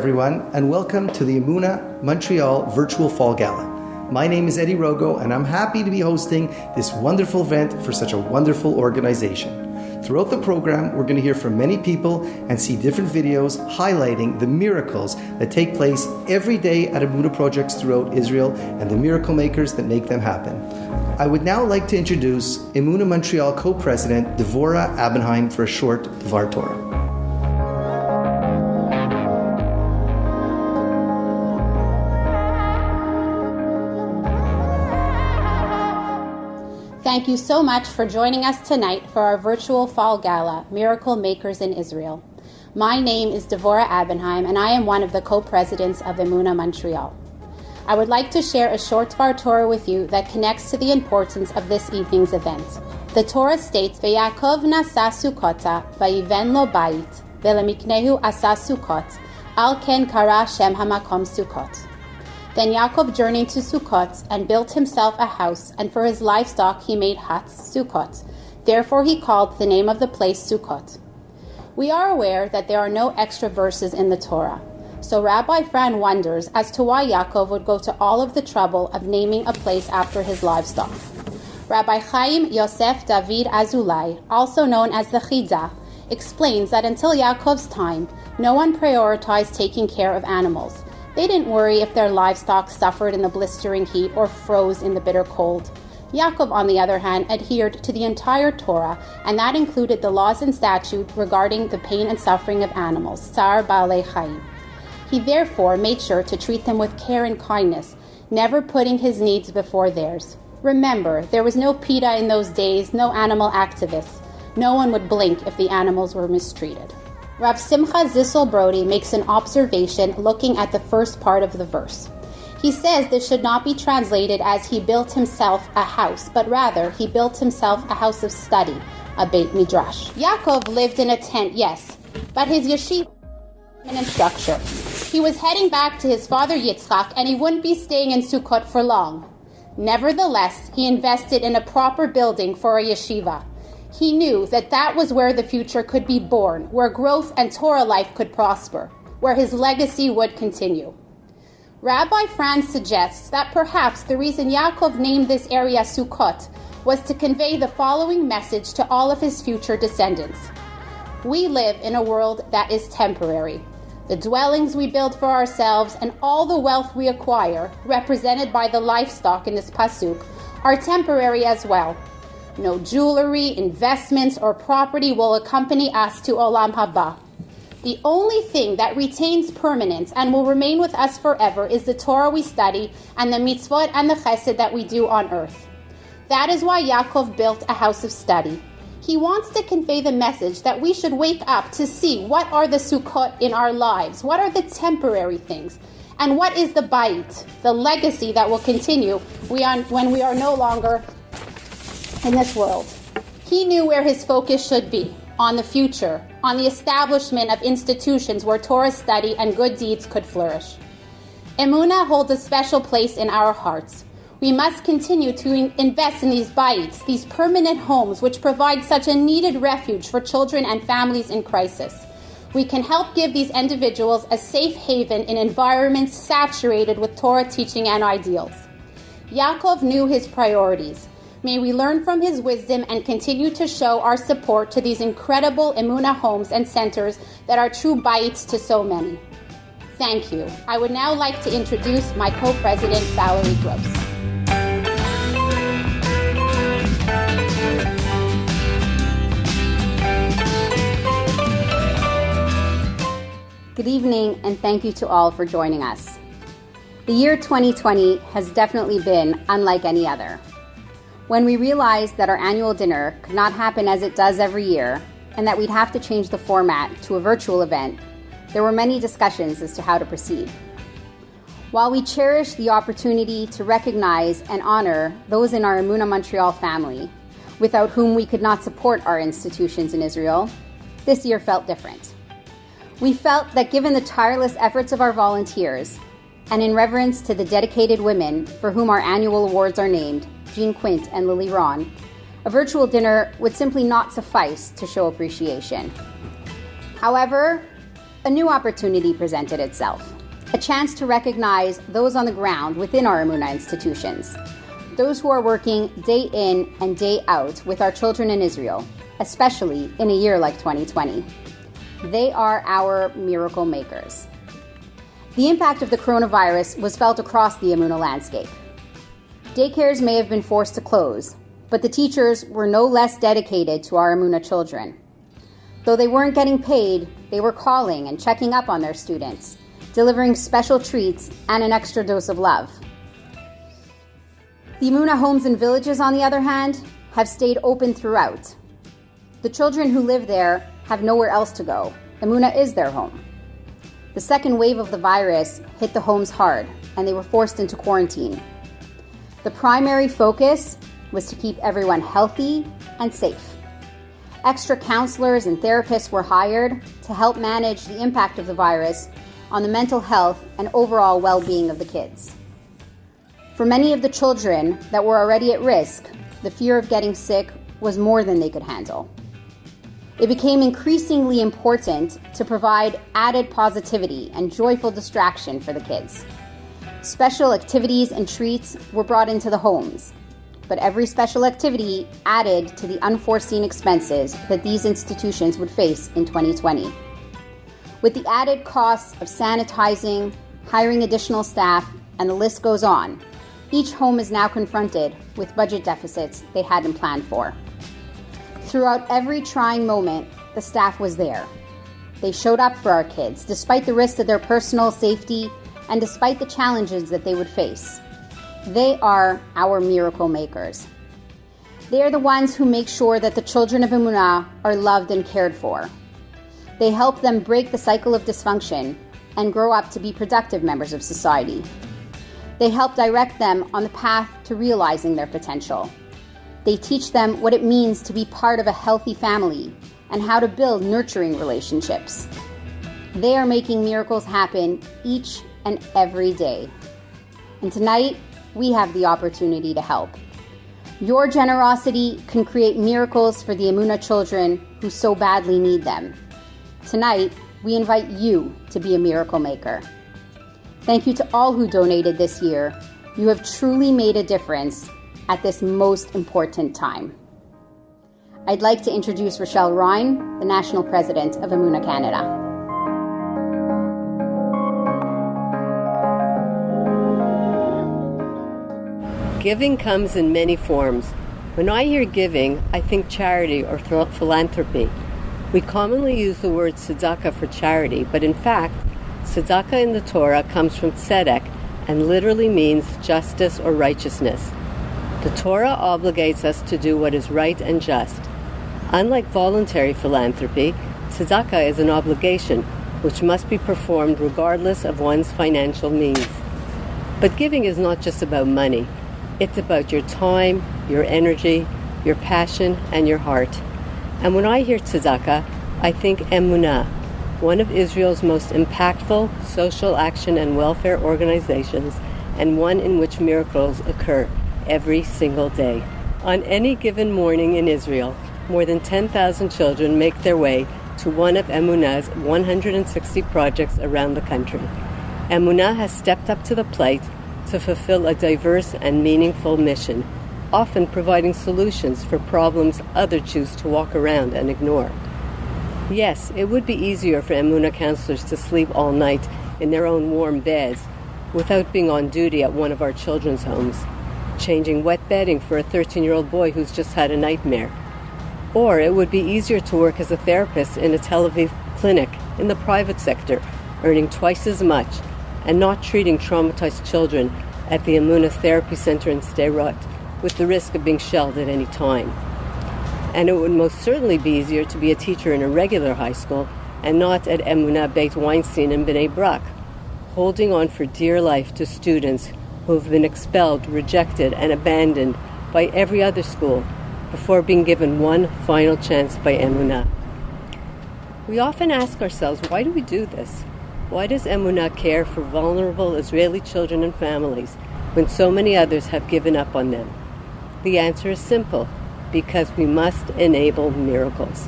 everyone, and welcome to the Emunah Montreal Virtual Fall Gala. My name is Eddie Rogo, and I'm happy to be hosting this wonderful event for such a wonderful organization. Throughout the program, we're going to hear from many people and see different videos highlighting the miracles that take place every day at Emunah projects throughout Israel and the miracle makers that make them happen. I would now like to introduce Emunah Montreal co-president Devorah Abenheim for a short Dvar Torah. Thank you so much for joining us tonight for our virtual Fall Gala, Miracle Makers in Israel. My name is Devorah Abenheim, and I am one of the co-presidents of Emunah Montreal. I would like to share a short Dvar Torah with you that connects to the importance of this evening's event. The Torah states, "Ve'Yaakov nasa Sukkota, vayiven lo bayit, ve'lemiknehu asa Sukkot, al ken kara Shem hamakom Sukkot." Then Yaakov journeyed to Sukkot and built himself a house, and for his livestock he made huts, Sukkot. Therefore he called the name of the place Sukkot. We are aware that there are no extra verses in the Torah. So Rabbi Fran wonders as to why Yaakov would go to all of the trouble of naming a place after his livestock. Rabbi Chaim Yosef David Azulai, also known as the Chida, explains that until Yaakov's time, no one prioritized taking care of animals. They didn't worry if their livestock suffered in the blistering heat or froze in the bitter cold. Yaakov, on the other hand, adhered to the entire Torah, and that included the laws and statutes regarding the pain and suffering of animals, Tsar Baalei Chaim. He therefore made sure to treat them with care and kindness, never putting his needs before theirs. Remember, there was no PETA in those days, no animal activists. No one would blink if the animals were mistreated. Rav Simcha Zissel Brody makes an observation looking at the first part of the verse. He says this should not be translated as he built himself a house, but rather he built himself a house of study, a Beit Midrash. Yaakov lived in a tent, yes, but his yeshiva and structure. He was heading back to his father Yitzchak, and he wouldn't be staying in Sukkot for long. Nevertheless, he invested in a proper building for a yeshiva. He knew that that was where the future could be born, where growth and Torah life could prosper, where his legacy would continue. Rabbi Franz suggests that perhaps the reason Yaakov named this area Sukkot was to convey the following message to all of his future descendants. We live in a world that is temporary. The dwellings we build for ourselves and all the wealth we acquire, represented by the livestock in this pasuk, are temporary as well. No jewelry, investments, or property will accompany us to Olam Haba. The only thing that retains permanence and will remain with us forever is the Torah we study and the mitzvot and the chesed that we do on earth. That is why Yaakov built a house of study. He wants to convey the message that we should wake up to see what are the sukkot in our lives, what are the temporary things, and what is the bait, the legacy that will continue when we are no longer in this world. He knew where his focus should be, on the future, on the establishment of institutions where Torah study and good deeds could flourish. Emunah holds a special place in our hearts. We must continue to invest in these bayits, these permanent homes which provide such a needed refuge for children and families in crisis. We can help give these individuals a safe haven in environments saturated with Torah teaching and ideals. Yaakov knew his priorities. May we learn from his wisdom and continue to show our support to these incredible Emunah homes and centers that are true bayits to so many. Thank you. I would now like to introduce my co-president, Valerie Gross. Good evening, and thank you to all for joining us. The year 2020 has definitely been unlike any other. When we realized that our annual dinner could not happen as it does every year, and that we'd have to change the format to a virtual event, there were many discussions as to how to proceed. While we cherish the opportunity to recognize and honor those in our Emunah Montreal family, without whom we could not support our institutions in Israel, this year felt different. We felt that given the tireless efforts of our volunteers, and in reverence to the dedicated women for whom our annual awards are named, Jean Quint and Lily Ron, a virtual dinner would simply not suffice to show appreciation. However, a new opportunity presented itself. A chance to recognize those on the ground within our Emunah institutions, those who are working day in and day out with our children in Israel, especially in a year like 2020. They are our miracle makers. The impact of the coronavirus was felt across the Emunah landscape. Daycares may have been forced to close, but the teachers were no less dedicated to our Emunah children. Though they weren't getting paid, they were calling and checking up on their students, delivering special treats and an extra dose of love. The Emunah homes and villages, on the other hand, have stayed open throughout. The children who live there have nowhere else to go. Emunah is their home. The second wave of the virus hit the homes hard, and they were forced into quarantine. The primary focus was to keep everyone healthy and safe. Extra counselors and therapists were hired to help manage the impact of the virus on the mental health and overall well-being of the kids. For many of the children that were already at risk, the fear of getting sick was more than they could handle. It became increasingly important to provide added positivity and joyful distraction for the kids. Special activities and treats were brought into the homes, but every special activity added to the unforeseen expenses that these institutions would face in 2020. With the added costs of sanitizing, hiring additional staff, and the list goes on, each home is now confronted with budget deficits they hadn't planned for. Throughout every trying moment, the staff was there. They showed up for our kids, despite the risk to their personal safety and despite the challenges that they would face. They are our miracle makers. They are the ones who make sure that the children of Emunah are loved and cared for. They help them break the cycle of dysfunction and grow up to be productive members of society. They help direct them on the path to realizing their potential. They teach them what it means to be part of a healthy family and how to build nurturing relationships. They are making miracles happen each and every day. And tonight, we have the opportunity to help. Your generosity can create miracles for the Emunah children who so badly need them. Tonight, we invite you to be a miracle maker. Thank you to all who donated this year. You have truly made a difference at this most important time. I'd like to introduce Rochelle Ryan, the National President of Emunah Canada. Giving comes in many forms. When I hear giving, I think charity or philanthropy. We commonly use the word tzedakah for charity, but in fact, tzedakah in the Torah comes from tzedek and literally means justice or righteousness. The Torah obligates us to do what is right and just. Unlike voluntary philanthropy, tzedakah is an obligation which must be performed regardless of one's financial means. But giving is not just about money. It's about your time, your energy, your passion, and your heart. And when I hear tzedakah, I think Emunah, one of Israel's most impactful social action and welfare organizations, and one in which miracles occur every single day. On any given morning in Israel, more than 10,000 children make their way to one of Emunah's 160 projects around the country. Emunah has stepped up to the plate to fulfill a diverse and meaningful mission, often providing solutions for problems others choose to walk around and ignore. Yes, it would be easier for Emunah counselors to sleep all night in their own warm beds without being on duty at one of our children's homes, changing wet bedding for a 13-year-old boy who's just had a nightmare. Or it would be easier to work as a therapist in a Tel Aviv clinic in the private sector, earning twice as much, and not treating traumatized children at the Emunah Therapy Center in Sderot, with the risk of being shelled at any time. And it would most certainly be easier to be a teacher in a regular high school and not at Emunah Beit Weinstein in Bnei Brak, holding on for dear life to students who have been expelled, rejected, and abandoned by every other school before being given one final chance by Emunah. We often ask ourselves, why do we do this? Why does Emunah care for vulnerable Israeli children and families when so many others have given up on them? The answer is simple: because we must enable miracles.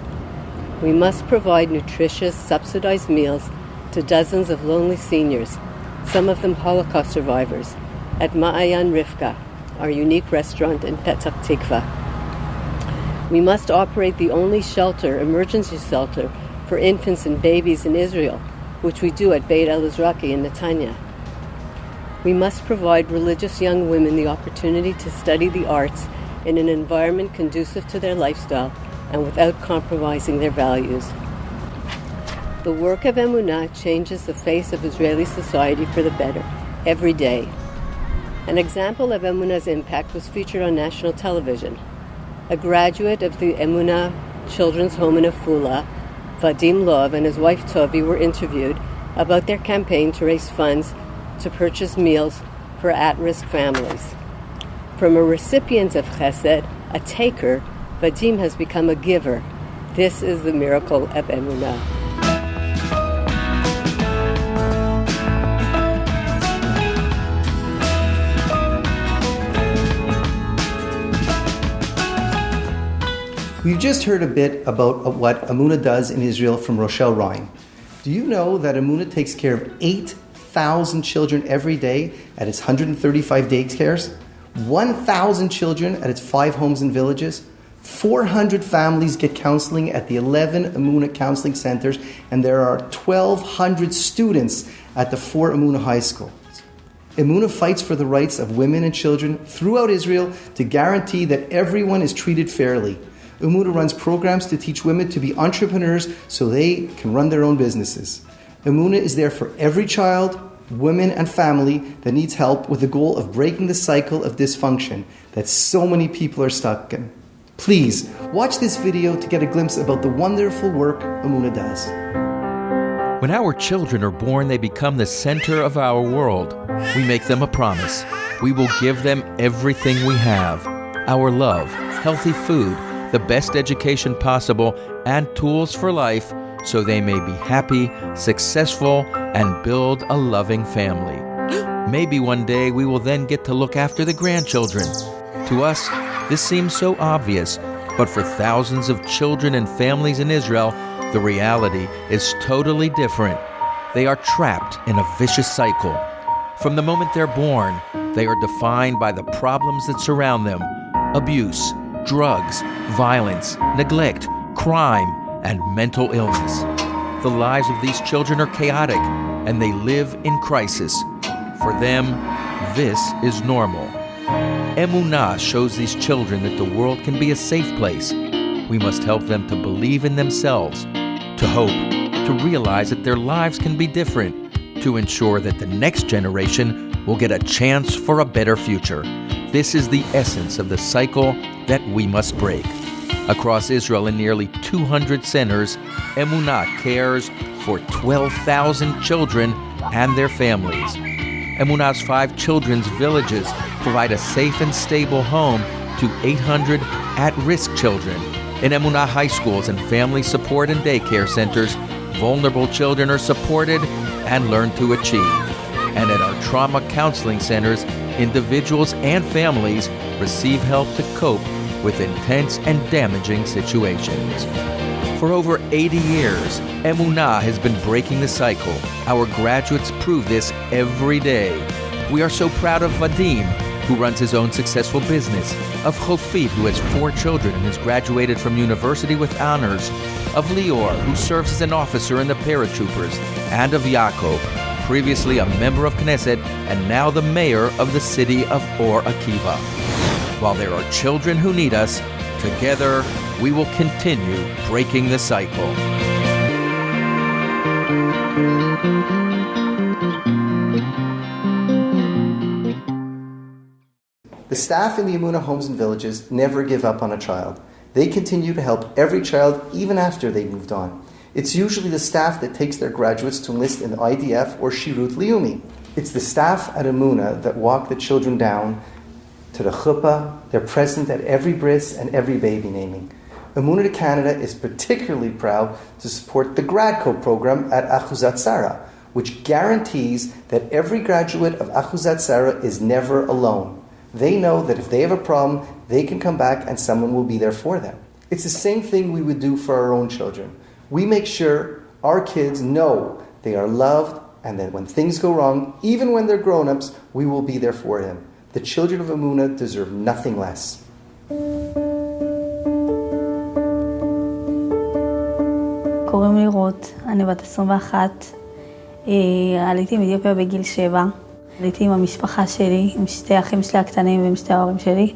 We must provide nutritious, subsidized meals to dozens of lonely seniors, some of them Holocaust survivors, at Ma'ayan Rivka, our unique restaurant in Petach Tikva. We must operate the only emergency shelter, for infants and babies in Israel, which we do at Beit El-Izraki in Netanya. We must provide religious young women the opportunity to study the arts in an environment conducive to their lifestyle and without compromising their values. The work of Emunah changes the face of Israeli society for the better every day. An example of Emunah's impact was featured on national television. A graduate of the Emunah Children's Home in Afula, Vadim Lov, and his wife Tovi were interviewed about their campaign to raise funds to purchase meals for at-risk families. From a recipient of Chesed, a taker, Vadim has become a giver. This is the miracle of Emunah. We've just heard a bit about what Emunah does in Israel from Rochelle Ryan. Do you know that Emunah takes care of 8,000 children every day at its 135 daycares? 1,000 children at its 5 homes and villages? 400 families get counseling at the 11 Emunah counseling centers, and there are 1,200 students at the 4 Emunah high schools. Emunah fights for the rights of women and children throughout Israel to guarantee that everyone is treated fairly. Emunah runs programs to teach women to be entrepreneurs so they can run their own businesses. Emunah is there for every child, woman, and family that needs help, with the goal of breaking the cycle of dysfunction that so many people are stuck in. Please, watch this video to get a glimpse about the wonderful work Emunah does. When our children are born, they become the center of our world. We make them a promise. We will give them everything we have: our love, healthy food, the best education possible, and tools for life so they may be happy, successful, and build a loving family. Maybe one day we will then get to look after the grandchildren. To us, this seems so obvious, but for thousands of children and families in Israel, the reality is totally different. They are trapped in a vicious cycle. From the moment they're born, they are defined by the problems that surround them: abuse, drugs, violence, neglect, crime, and mental illness. The lives of these children are chaotic, and they live in crisis. For them, this is normal. Emunah shows these children that the world can be a safe place. We must help them to believe in themselves, to hope, to realize that their lives can be different, to ensure that the next generation will get a chance for a better future. This is the essence of the cycle that we must break. Across Israel, in nearly 200 centers, Emunah cares for 12,000 children and their families. Emunah's 5 children's villages provide a safe and stable home to 800 at-risk children. In Emunah high schools and family support and daycare centers, vulnerable children are supported and learn to achieve. And at our trauma counseling centers, individuals and families receive help to cope with intense and damaging situations. For over 80 years, Emunah has been breaking the cycle. Our graduates prove this every day. We are so proud of Vadim, who runs his own successful business, of Chofit, who has 4 children and has graduated from university with honors, of Lior, who serves as an officer in the paratroopers, and of Yaakov, previously a member of Knesset and now the mayor of the city of Or Akiva. While there are children who need us, together we will continue breaking the cycle. The staff in the Emunah homes and villages never give up on a child. They continue to help every child even after they moved on. It's usually the staff that takes their graduates to enlist in the IDF or Shirut Leumi. It's the staff at Emunah that walk the children down to the chuppah. They're present at every bris and every baby naming. Emunah Canada is particularly proud to support the GradCo program at Achuzat Sarah, which guarantees that every graduate of Achuzat Sarah is never alone. They know that if they have a problem, they can come back and someone will be there for them. It's the same thing we would do for our own children. We make sure our kids know they are loved, and that when things go wrong, even when they're grown-ups, we will be there for him. The children of Emunah deserve nothing less. קוראים לי רות, אני בת 21. עליתי מאתיופיה בגיל 7. עליתי עם המשפחה שלי, עם שתי אחים שלי הקטנים ועם שתי ההורים שלי.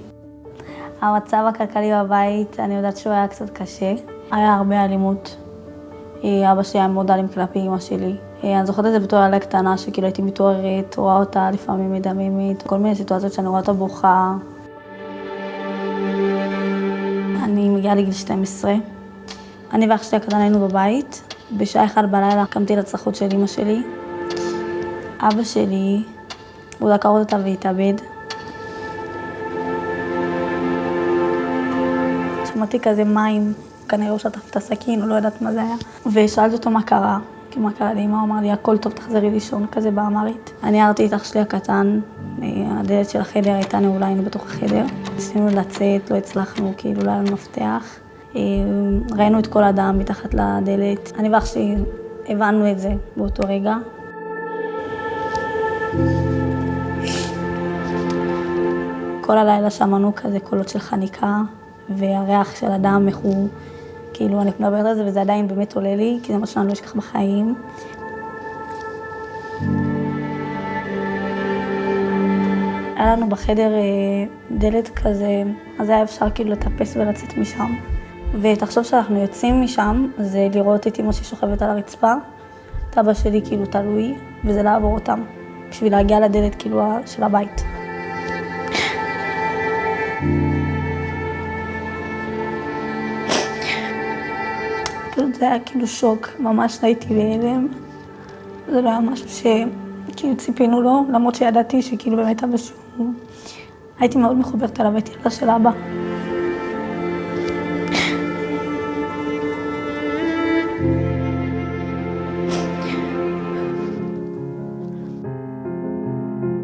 המצב הכלכלי בבית, אני יודעת שהוא היה קצת קשה. היה הרבה אלימות. אבא שלי היה מאוד אלים כלפי אמא שלי. אני זוכרת את זה בתור ילדה קטנה, שכאילו הייתי מתעוררת, רואה אותה לפעמים מדממת, כל מיני סיטואציות שאני רואה אותה בוכה. אני מגיעה לגיל 12. אני ואח שלי הקטן היינו בבית. בשעה 1 בלילה קמתי לצחות של אמא שלי. אבא שלי, הוא דקר אותה והתאבד. שמעתי כזה מים, כנראה הוא שטף את הסכין, הוא לא יודעת מה זה היה. ושאלתי אותו מה קרה, כי מה קרה לאמא, הוא אמר לי, הכל טוב, תחזרי לישון, כזה באמרית. אני הערתי את אח שלי הקטן, הדלת של החדר הייתה נעולה, היינו בתוך החדר. ניסינו לצאת, לא הצלחנו, כאילו לא היה לנו מפתח. ראינו את כל האדם מתחת לדלת. אני ואח שלי הבנו את זה באותו רגע. כל הלילה שמענו כזה קולות של חניקה, והריח של אדם, איך הוא, כאילו אני מדברת על זה וזה עדיין באמת עולה לי, כי זה מה שאני לא אשכח בחיים. היה לנו בחדר דלת כזה, אז היה אפשר כאילו לטפס ולצאת משם. ותחשוב שאנחנו יוצאים משם, זה לראות את אמא ששוכבת על הרצפה, את אבא שלי כאילו תלוי, וזה לעבור אותם, בשביל להגיע לדלת כאילו של הבית. זה היה כאילו שוק, ממש הייתי בהלם. זה לא היה משהו שכאילו ציפינו לו, למרות שידעתי שכאילו באמת אבא שהוא... הייתי מאוד מחוברת אליו, הייתי ילדה של אבא.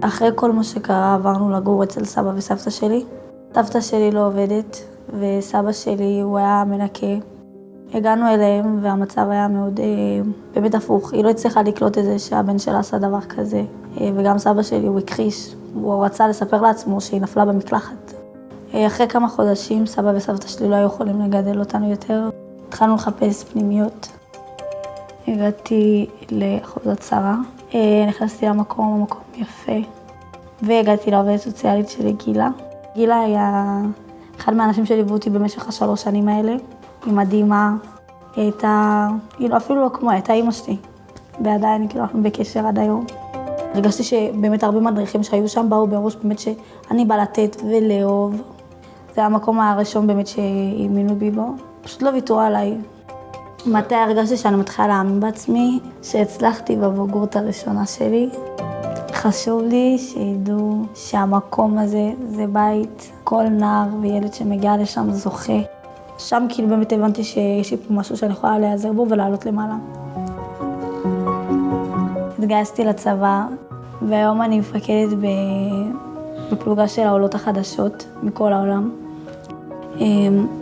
אחרי כל מה שקרה עברנו לגור אצל סבא וסבתא שלי. סבתא שלי לא עובדת וסבא שלי הוא היה מנקה. הגענו אליהם והמצב היה מאוד באמת הפוך. היא לא הצליחה לקלוט את זה שהבן שלה עשה דבר כזה. וגם סבא שלי הוא הכחיש. הוא רצה לספר לעצמו שהיא נפלה במקלחת. אחרי כמה חודשים סבא וסבתא שלי לא היו יכולים לגדל אותנו יותר. התחלנו לחפש פנימיות. הגעתי לאחוזת שרה. נכנסתי למקום, המקום יפה. והגעתי לעובדת סוציאלית שלי, גילה. גילה היה אחד מהאנשים שליוו אותי במשך 3 שנים האלה. היא מדהימה, היא הייתה, אפילו לא כמו, הייתה אמא שלי. ועדיין, אנחנו בקשר עד היום. הרגשתי שבאמת הרבה מדריכים שהיו שם באו בראש באמת שאני באה לתת ולאהוב. זה המקום הראשון באמת שהאמינו בי בו. פשוט לא ויתרו עליי. מתי הרגשתי שאני מתחילה להאמין בעצמי, שהצלחתי בבוגרות הראשונה שלי. חשוב לי שידעו שהמקום הזה זה בית, כל נער וילד שמגיע לשם זוכה. שם כאילו באמת הבנתי שיש לי פה משהו שאני יכולה להיעזר בו ולעלות למעלה. התגייסתי לצבא, והיום אני מפקדת בפלוגה של העולות החדשות מכל העולם.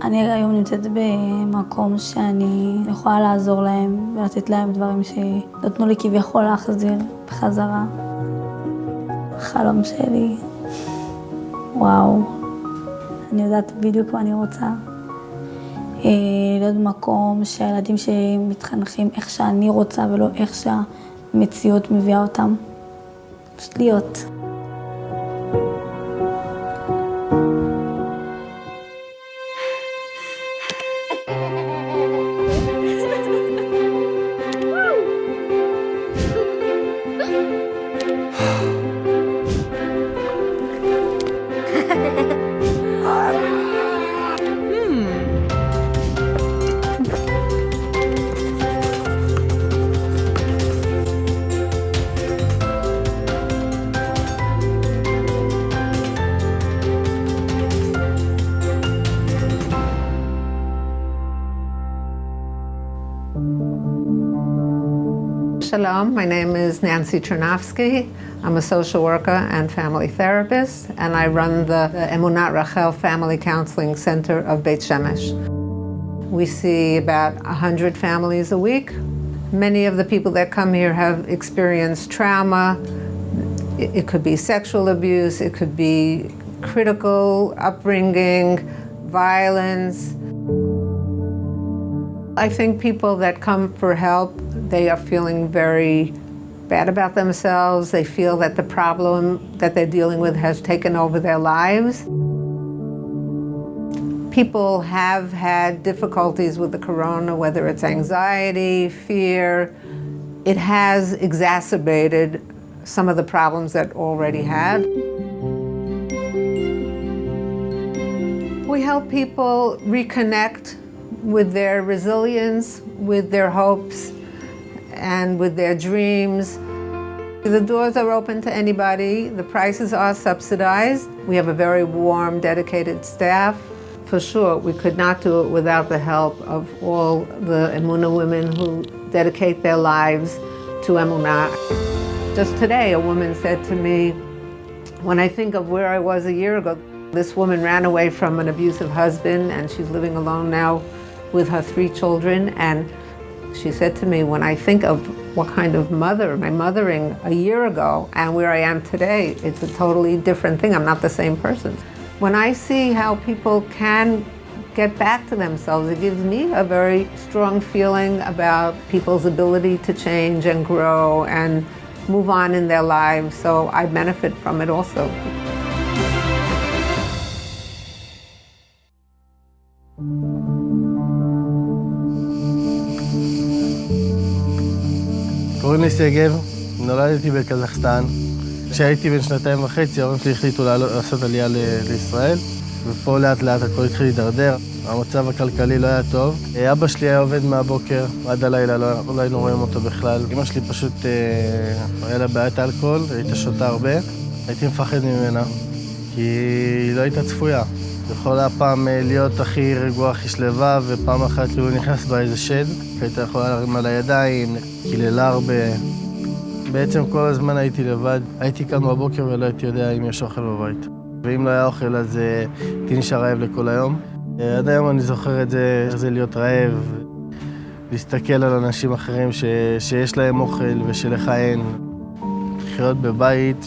אני היום נמצאת במקום שאני יכולה לעזור להם ולתת להם דברים שנתנו לי כביכול להחזיר בחזרה. החלום שלי, וואו, אני יודעת בדיוק מה אני רוצה. להיות במקום שהילדים שמתחנכים איך שאני רוצה ולא איך שהמציאות מביאה אותם. פשוט להיות. Shalom, my name is Nancy Chernovsky. I'm a social worker and family therapist, and I run the Emunah Rachel Family Counseling Center of Beit Shemesh. We see about 100 families a week, Many of the people that come here have experienced trauma. It could be sexual abuse, it could be critical upbringing, violence. I think people that come for help, they are feeling very bad about themselves. They feel that the problem that they're dealing with has taken over their lives. People have had difficulties with the corona, whether it's anxiety, fear. It has exacerbated some of the problems that already had. We help people reconnect with their resilience, with their hopes, and with their dreams. The doors are open to anybody. The prices are subsidized. We have a very warm, dedicated staff. For sure, we could not do it without the help of all the Emunah women who dedicate their lives to Emunah. Just today, a woman said to me, when I think of where I was a year ago, this woman ran away from an abusive husband and she's living alone now with her 3 children. And she said to me, when I think of what kind of mother, my mothering a year ago and where I am today, it's a totally different thing. I'm not the same person. When I see how people can get back to themselves, it gives me a very strong feeling about people's ability to change and grow and move on in their lives. So I benefit from it also. קוראים לי סגב, נולדתי בקזחסטן. כשהייתי בן 2.5, ההורים שלי החליטו לעשות עלייה לישראל, ופה לאט לאט הכל התחיל להידרדר. המצב הכלכלי לא היה טוב. אבא שלי היה עובד מהבוקר עד הלילה, לא היינו רואים אותו בכלל. אמא שלי פשוט היה לה בעיית אלכוהול, הייתה שותה הרבה. הייתי מפחד ממנה, כי היא לא הייתה צפויה. יכולה פעם להיות הכי רגועה, הכי שלווה, ופעם אחת כאילו נכנס בה איזה שד, הייתה יכולה להרים על הידיים, קיללה הרבה. בעצם כל הזמן הייתי לבד. הייתי קם בבוקר ולא הייתי יודע אם יש אוכל בבית. ואם לא היה אוכל, אז הייתי נשאר רעב לכל היום. עד היום אני זוכר את זה, איך זה להיות רעב, להסתכל על אנשים אחרים שיש להם אוכל ושלך אין. לחיות בבית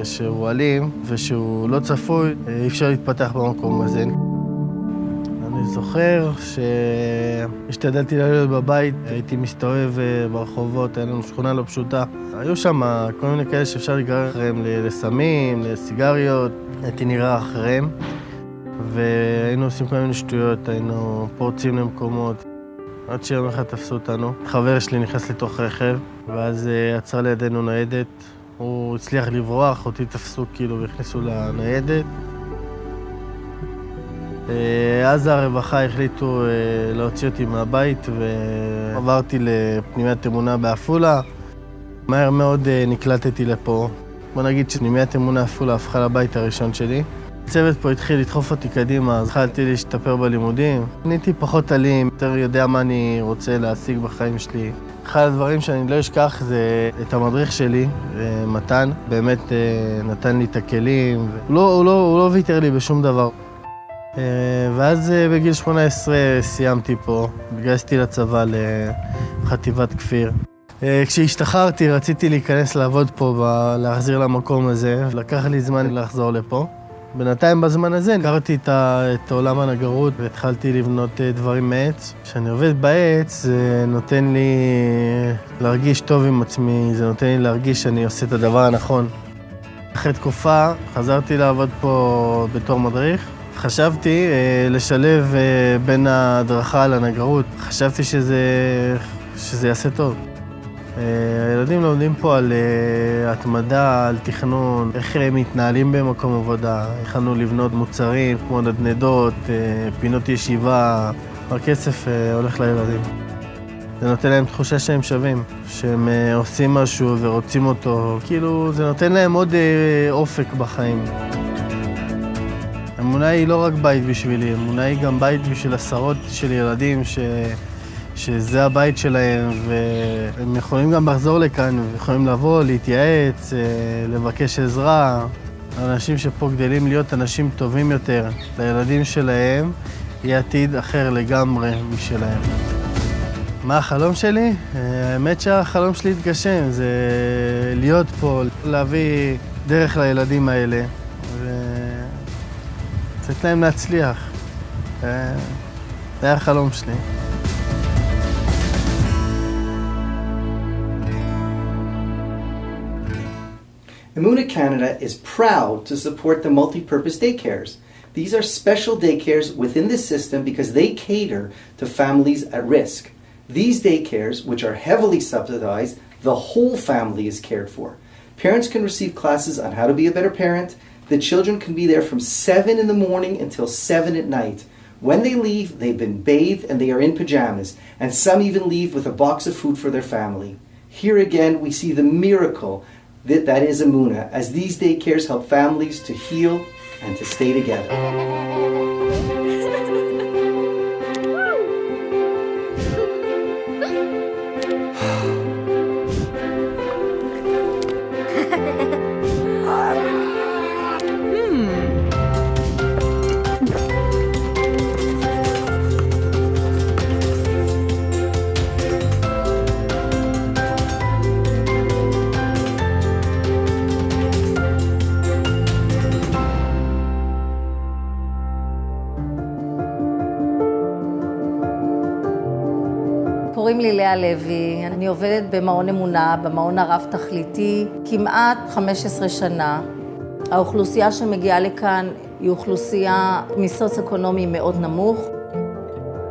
שהוא אלים ושהוא לא צפוי, אי אפשר להתפתח במקום הזה. אני זוכר שהשתדלתי להיות בבית, הייתי מסתובב ברחובות, הייתה לנו שכונה לא פשוטה. היו שם כל מיני כאלה שאפשר להיגרר אחריהם לסמים, לסיגריות, הייתי נראה אחריהם. והיינו עושים כל מיני שטויות, היינו פורצים למקומות. עד שיום אחד תפסו אותנו. חבר שלי נכנס לתוך רכב, ואז עצרה לידינו ניידת. הוא הצליח לברוח, אותי תפסו כאילו והכניסו לניידת. אז הרווחה החליטו להוציא אותי מהבית, ועברתי לפנימיית אמונה בעפולה. מהר מאוד נקלטתי לפה. בוא נגיד שפנימיית אמונה עפולה הפכה לבית הראשון שלי. הצוות פה התחיל לדחוף אותי קדימה, אז התחלתי להשתפר בלימודים. נהייתי פחות אלים, יותר יודע מה אני רוצה להשיג בחיים שלי. אחד הדברים שאני לא אשכח זה את המדריך שלי, מתן. באמת נתן לי את הכלים, הוא לא ויתר לי בשום דבר. ואז בגיל 18 סיימתי פה, התגייסתי לצבא לחטיבת כפיר. כשהשתחררתי רציתי להיכנס לעבוד פה, להחזיר למקום הזה, לקח לי זמן לחזור לפה. בינתיים בזמן הזה הכרתי את עולם הנגרות והתחלתי לבנות דברים מעץ. כשאני עובד בעץ זה נותן לי להרגיש טוב עם עצמי, זה נותן לי להרגיש שאני עושה את הדבר הנכון. אחרי תקופה חזרתי לעבוד פה בתור מדריך. חשבתי לשלב בין ההדרכה לנגרות, חשבתי שזה יעשה טוב. הילדים לומדים פה על התמדה, על תכנון, איך הם מתנהלים במקום עבודה. יכלנו לבנות מוצרים כמו נדנדות, פינות ישיבה, הכסף הולך לילדים. זה נותן להם תחושה שהם שווים, שהם עושים משהו ורוצים אותו. כאילו זה נותן להם עוד אופק בחיים. אמונה היא לא רק בית בשבילי, אמונה היא גם בית בשביל עשרות של ילדים שזה הבית שלהם, והם יכולים גם לחזור לכאן, יכולים לבוא, להתייעץ, לבקש עזרה. אנשים שפה גדלים להיות אנשים טובים יותר לילדים שלהם, יהיה עתיד אחר לגמרי משלהם. מה החלום שלי? האמת שהחלום שלי התגשם, זה להיות פה, להביא דרך לילדים האלה, ולתת להם להצליח. זה היה החלום שלי. Emunah Canada is proud to support the multi-purpose daycares. These are special daycares within the system because they cater to families at risk. These daycares, which are heavily subsidized, the whole family is cared for. Parents can receive classes on how to be a better parent. The children can be there from 7 in the morning until 7 at night. When they leave, they've been bathed and they are in pajamas, and some even leave with a box of food for their family. Here again, we see the miracle that is Emunah, as these daycares help families to heal and to stay together. קוראים לי לאה לוי, אני עובדת במעון אמונה, במעון הרב-תכליתי, כמעט 15 שנה. האוכלוסייה שמגיעה לכאן היא אוכלוסייה מסוציו-אקונומי מאוד נמוך.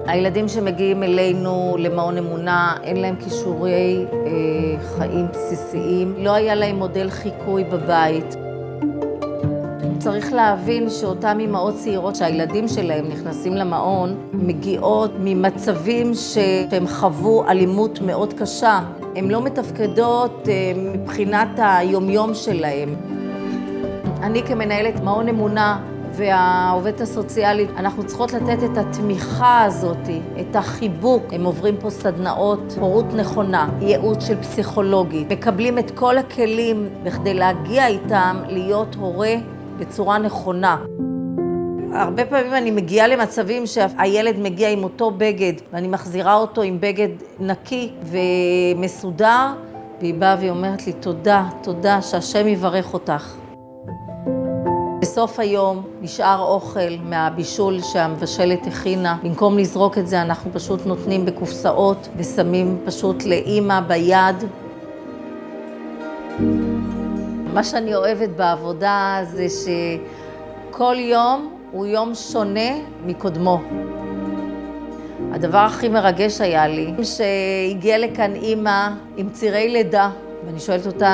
הילדים שמגיעים אלינו למעון אמונה, אין להם כישורי חיים בסיסיים. לא היה להם מודל חיקוי בבית. צריך להבין שאותם אמהות צעירות שהילדים שלהם נכנסים למעון, מגיעות ממצבים שהם חוו אלימות מאוד קשה. הן לא מתפקדות מבחינת היומיום שלהם. אני כמנהלת מעון אמונה והעובדת הסוציאלית, אנחנו צריכות לתת את התמיכה הזאת, את החיבוק. הם עוברים פה סדנאות, הורות נכונה, ייעוץ של פסיכולוגית. מקבלים את כל הכלים בכדי להגיע איתם להיות הורה בצורה נכונה. הרבה פעמים אני מגיעה למצבים שהילד מגיע עם אותו בגד, ואני מחזירה אותו עם בגד נקי ומסודר, והיא באה ואומרת לי, תודה, שהשם יברך אותך. בסוף היום נשאר אוכל מהבישול שהמבשלת הכינה. במקום לזרוק את זה, אנחנו פשוט נותנים בקופסאות ושמים פשוט לאמא ביד. מה שאני אוהבת בעבודה זה שכל יום הוא יום שונה מקודמו. הדבר הכי מרגש היה לי, שהגיעה לכאן אימא עם צירי לידה, ואני שואלת אותה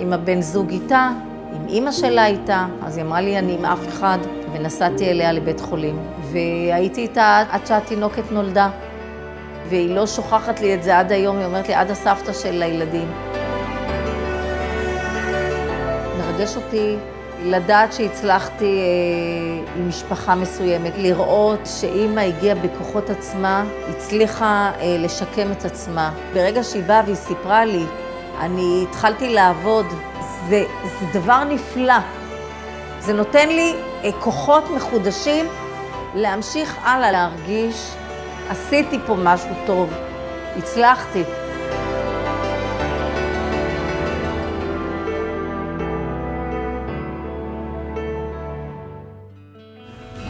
אם הבן זוג איתה, אם אימא שלה איתה, אז היא אמרה לי אני עם אף אחד, ונסעתי אליה לבית חולים. והייתי איתה עד שהתינוקת נולדה, והיא לא שוכחת לי את זה עד היום, היא אומרת לי עד הסבתא של הילדים. מרגש אותי לדעת שהצלחתי עם משפחה מסוימת, לראות שאימא הגיעה בכוחות עצמה, הצליחה לשקם את עצמה. ברגע שהיא באה והיא סיפרה לי, אני התחלתי לעבוד, זה דבר נפלא. זה נותן לי כוחות מחודשים להמשיך הלאה, להרגיש, עשיתי פה משהו טוב, הצלחתי.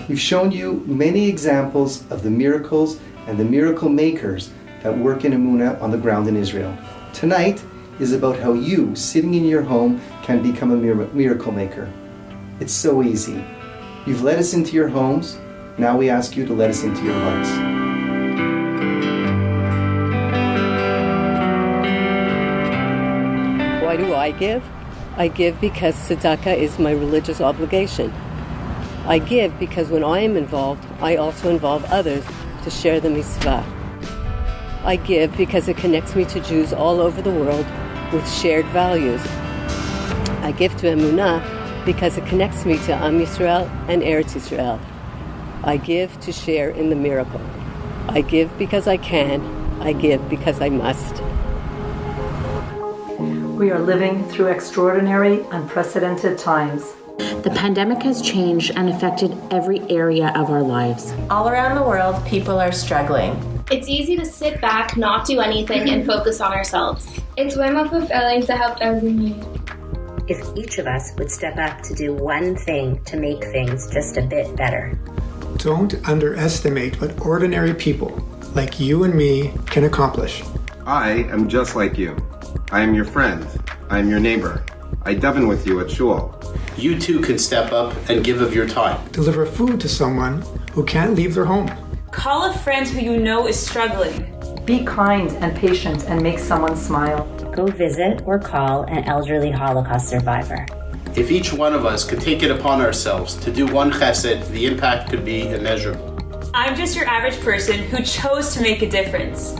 We've shown you many examples of the miracles and the miracle makers that work in Emunah on the ground in Israel. Tonight is about how you, sitting in your home, can become a miracle maker. It's so easy. You've let us into your homes, now we ask you to let us into your hearts. Why do I give? I give because tzedakah is my religious obligation. I give because when I am involved, I also involve others to share the mitzvah. I give because it connects me to Jews all over the world with shared values. I give to Emunah because it connects me to Am Yisrael and Eretz Yisrael. I give to share in the miracle. I give because I can. I give because I must. We are living through extraordinary, unprecedented times. The pandemic has changed and affected every area of our lives. All around the world, people are struggling. It's easy to sit back, not do anything, and focus on ourselves. It's way more fulfilling to help those in need. If each of us would step up to do one thing to make things just a bit better. Don't underestimate what ordinary people like you and me can accomplish. I am just like you. I am your friend. I am your neighbor. I daven with you at shul. You too can step up and give of your time. Deliver food to someone who can't leave their home. Call a friend who you know is struggling. Be kind and patient and make someone smile. Go visit or call an elderly Holocaust survivor. If each one of us could take it upon ourselves to do one chesed, the impact could be immeasurable. I'm just your average person who chose to make a difference.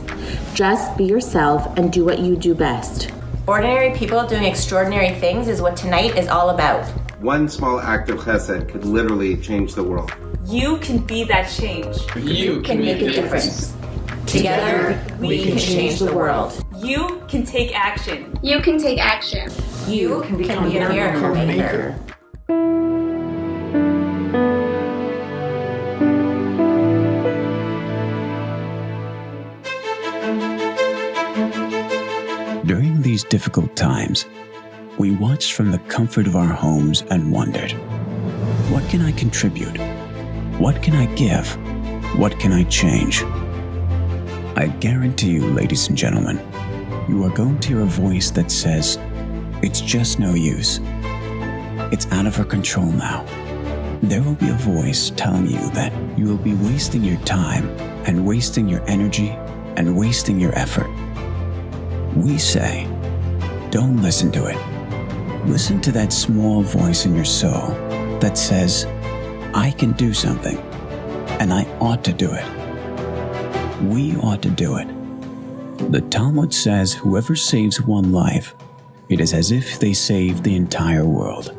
Just be yourself and do what you do best. Ordinary people doing extraordinary things is what tonight is all about. One small act of chesed could literally change the world. You can be that change. You can make a difference. Together, we can change the world. You can take action. You can take action. You can be a miracle maker. During these difficult times, we watched from the comfort of our homes and wondered, what can I contribute? What can I give? What can I change? I guarantee you, ladies and gentlemen, you are going to hear a voice that says, it's just no use. It's out of our control now. There will be a voice telling you that you will be wasting your time and wasting your energy and wasting your effort. We say, don't listen to it. Listen to that small voice in your soul that says, I can do something, and I ought to do it. We ought to do it. The Talmud says whoever saves one life, it is as if they saved the entire world.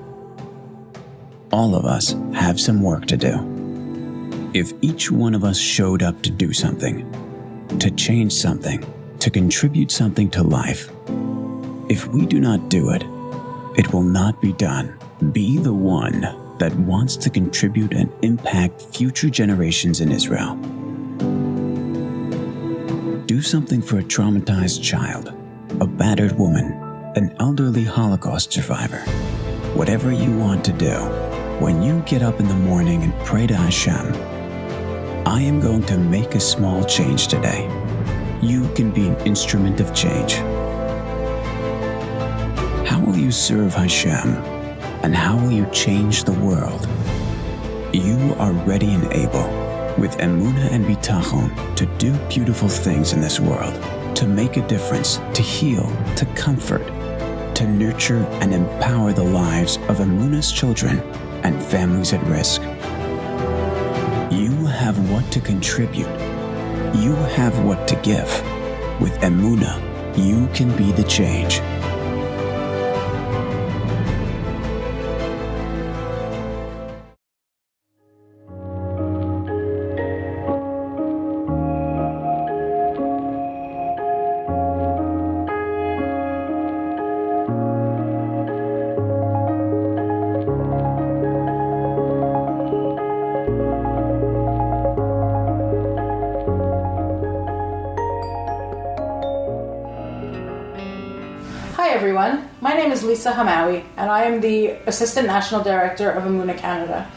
All of us have some work to do. If each one of us showed up to do something, to change something, to contribute something to life, if we do not do it, it will not be done. Be the one that wants to contribute and impact future generations in Israel. Do something for a traumatized child, a battered woman, an elderly Holocaust survivor. Whatever you want to do, when you get up in the morning and pray to Hashem, I am going to make a small change today. You can be an instrument of change. How will you serve Hashem? And how will you change the world? You are ready and able, with Emunah and Bitachon, to do beautiful things in this world, to make a difference, to heal, to comfort, to nurture and empower the lives of Emunah's children and families at risk. You have what to contribute. You have what to give. With Emunah, you can be the change. Hi everyone, my name is Lisa Hamawi and I am the Assistant National Director of Emunah Canada.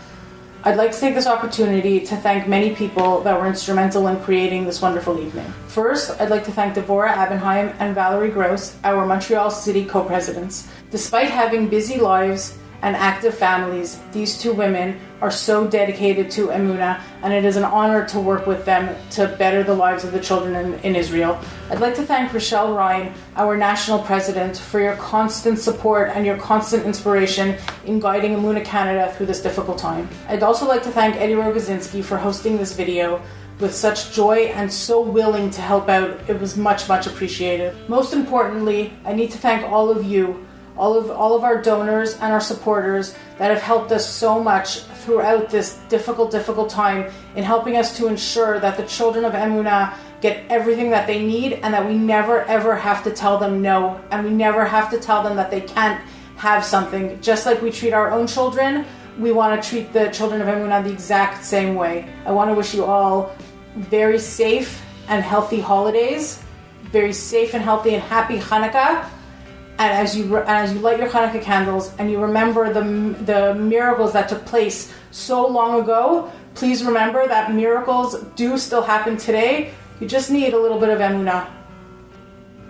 I'd like to take this opportunity to thank many people that were instrumental in creating this wonderful evening. First, I'd like to thank Devorah Abenheim and Valerie Gross, our Montreal City co-presidents. Despite having busy lives and active families, these two women are so dedicated to Emunah, and it is an honor to work with them to better the lives of the children in Israel. I'd like to thank Rochelle Ryan, our national president, for your constant support and your constant inspiration in guiding Emunah Canada through this difficult time. I'd also like to thank Eddie Rogozinski for hosting this video with such joy and so willing to help out. It was much, much appreciated. Most importantly, I need to thank all of you, all of our donors and our supporters that have helped us so much throughout this difficult time in helping us to ensure that the children of Emunah get everything that they need and that we never ever have to tell them no, and we never have to tell them that they can't have something. Just like we treat our own children, we want to treat the children of Emunah the exact same way. I want to wish you all very safe and healthy holidays, very safe and healthy and happy Hanukkah. And as you light your Hanukkah candles and you remember the miracles that took place so long ago, please remember that miracles do still happen today. You just need a little bit of Emunah.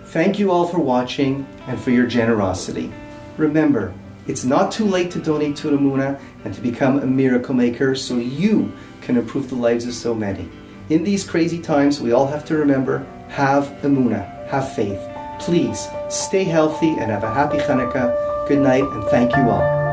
Thank you all for watching and for your generosity. Remember, it's not too late to donate to Emunah and to become a miracle maker so you can improve the lives of so many. In these crazy times, we all have to remember, have Emunah, have faith. Please stay healthy and have a happy Hanukkah. Good night and thank you all.